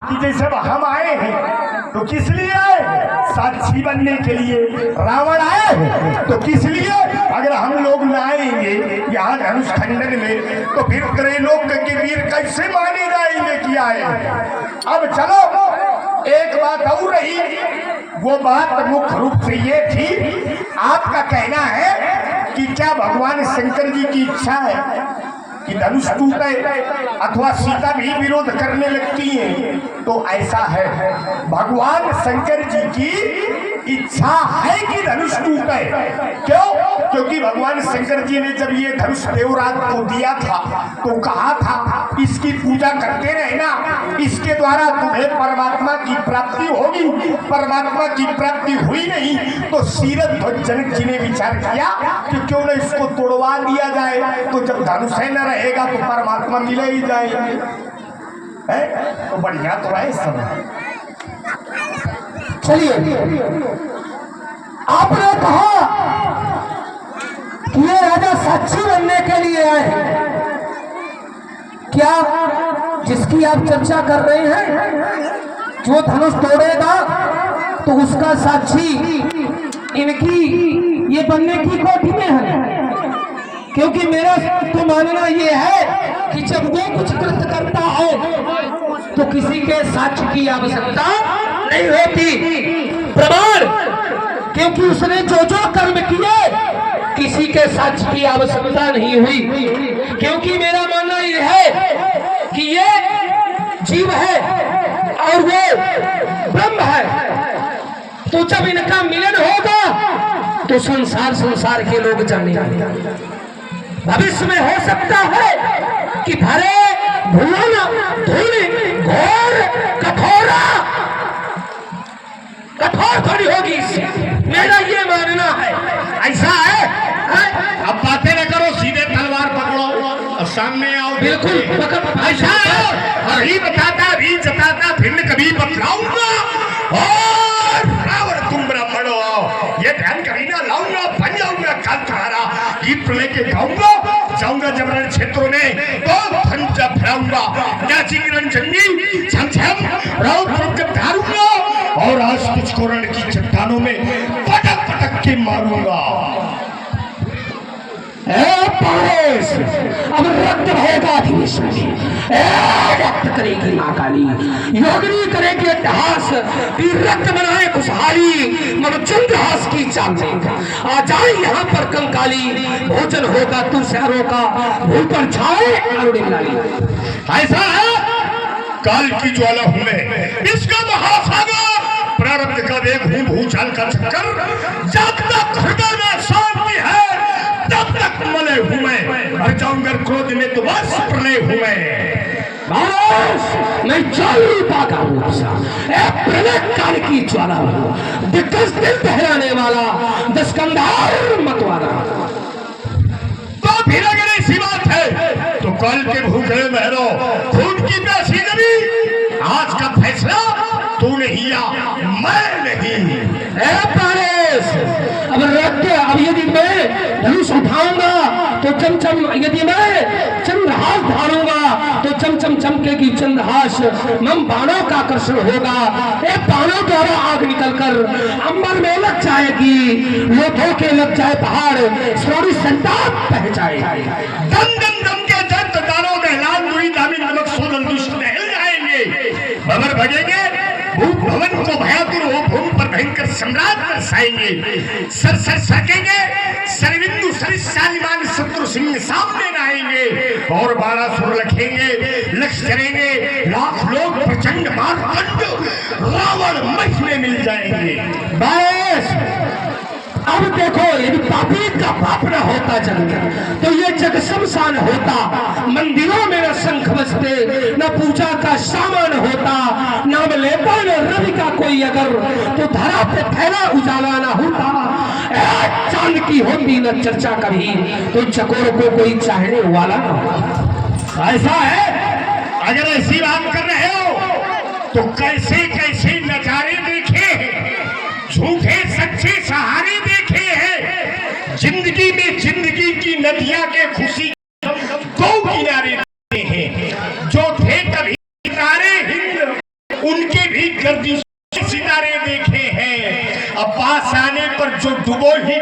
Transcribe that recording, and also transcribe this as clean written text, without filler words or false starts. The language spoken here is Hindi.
कि जैसे हम आए हैं तो किस लिए आए? साक्षी बनने के लिए। रावण आए तो किस लिए? अगर हम लोग न आएंगे यहाँ धनुष खंडन में तो फिर त्रैलोक के वीर कैसे माने जाएंगे कि आए? अब चलो एक बात और रही, वो बात मुख्य रूप से ये थी, आपका कहना है कि क्या भगवान शंकर जी की इच्छा है कि धनुष टूटे अथवा सीता भी विरोध करने लगती है? तो ऐसा है, भगवान शंकर जी की इच्छा है कि धनुष टूटे। क्यों? क्योंकि भगवान शंकर जी ने जब ये धनुष देवराज को दिया था तो कहा था इसकी पूजा करते रहना, इसके द्वारा तुम्हें परमात्मा की प्राप्ति होगी। परमात्मा की प्राप्ति हुई नहीं तो सीरथ ध्वज जनक जी ने विचार किया कि क्यों न इसको तोड़वा दिया जाए, तो जब धनुष न रहेगा तो परमात्मा मिले ही जाएंगे। तो बढ़िया तो है सब। चलिए, आपने कहा कि ये राजा साक्षी बनने के लिए आए, क्या जिसकी आप चर्चा कर रहे हैं जो धनुष तोड़ेगा तो उसका साक्षी इनकी ये बनने की कोठी में है? क्योंकि मेरा तो मानना ये है कि जब वो कुछ कृत्य करता है तो किसी के साक्ष्य की आवश्यकता नहीं होती। प्रमाण, क्योंकि उसने जो जो कर्म किए किसी के साक्ष्य की आवश्यकता नहीं हुई। क्योंकि मेरा मानना ये है कि ये जीव है और वो ब्रह्म है, तो जब इनका मिलन होगा तो संसार के लोग जानेंगे। भविष्य में हो सकता है कि भरे भुवन धूलि घोर कठोर थोड़ी होगी इससे, मेरा ये मानना है। ऐसा है? अब बातें न करो, सीधे तलवार पकड़ो और सामने आओ। बिल्कुल ऐसा है, अभी बताता अभी जताता फिर कभी बतलाऊंगा और रावण तुम ब्राह्मण हो ये ध्यान कभी ना लाऊंगा, बन जाऊंगा काल तुम्हारा गीत लेके गाऊंगा, जाऊंगा जबरन क्षेत्रों में तो धंजा फैलाऊंगा, नाची रंजनी झमझम राउत धारूंगा और आज तुझको रण की चट्टानों में पटक पटक के मारूंगा। अब रक्त रहेगा अधिवेश में, रक्त करेगी मां काली, योगिनी करेगी अट्टहास, फिर रक्त बनाए खुशहाली, मनचंद्रहास की चाल देगा। आ जाए यहाँ पर कंकाली, भोजन होगा तुषारों का, भूल पर छाए अरुणिम लाली। ऐसा है, काल की ज्वाला हूं मैं, इसका महासागर, प्रारब्ध का वेग हूं, भूचाल का चक्कर, जब तक हृदय में शांति है तब तक मले हूं मैं, मर जाऊंगा क्रोध में तो बस प्रलय हूं मैं ज्वाला का रूप सा प्रलय काल की ज्वाला हूं, दिग्गज दिल दहलाने वाला, दस्कंधार मत वाला। तो फिर अगर ऐसी बात है तो कल के भूखे बहरो खून की प्यासी नबी, आज का फैसला तू नहीं या मैं नहीं। अब यदि मैं धनुष उठाऊंगा तो चमचम, यदि मैं चंद्रहास धारूंगा तो चमचम चमकेगी चंद्रहास, मम बाणों का आकर्षण होगा, बाणों द्वारा आग निकलकर अंबर में लग जाएगी, लोथों के लग जाए पहाड़, सोनी संताप बह जाए, दम दम दम के जंत दानों में लाल दुई दामी नमक सोनल दुष्ट हिल जाएंगे, भवर भगेंगे, भूप भवन को भयातुर हो भूमि पर भयंकर सम्राट बरसाएंगे, सर सर सकेंगे, सरविंदु सरिशालिमान शत्रु सिंह सामने आएंगे और 12 सुर लखेंगे, लक्ष्य करेंगे, लाख लोग प्रचंड मारदंड रावण मठ में मिल जाएंगे। बस अब देखो, यदि पापी का पाप न होता जग तो ये जग शमशान होता, मंदिरों में न शंख बजते, न पूजा का सामान होता, नाम लेता न रवि का कोई अगर, तो धरा पे फैला उजाला न होता, चांद की होती न चर्चा कभी, तो चकोर को कोई चाहने वाला न होता। ऐसा है, अगर ऐसी बात कर रहे हो तो कैसे कैसे नजारे देखे, झूठे सच्चे सहारे देखे हैं, जिंदगी में जिंदगी की नदियां के खुशी दो किनारे हैं, जो थे कभी किनारे हिंद उनके भी गर्दिश सितारे देखे हैं, अब पास आने पर जो डुबो ही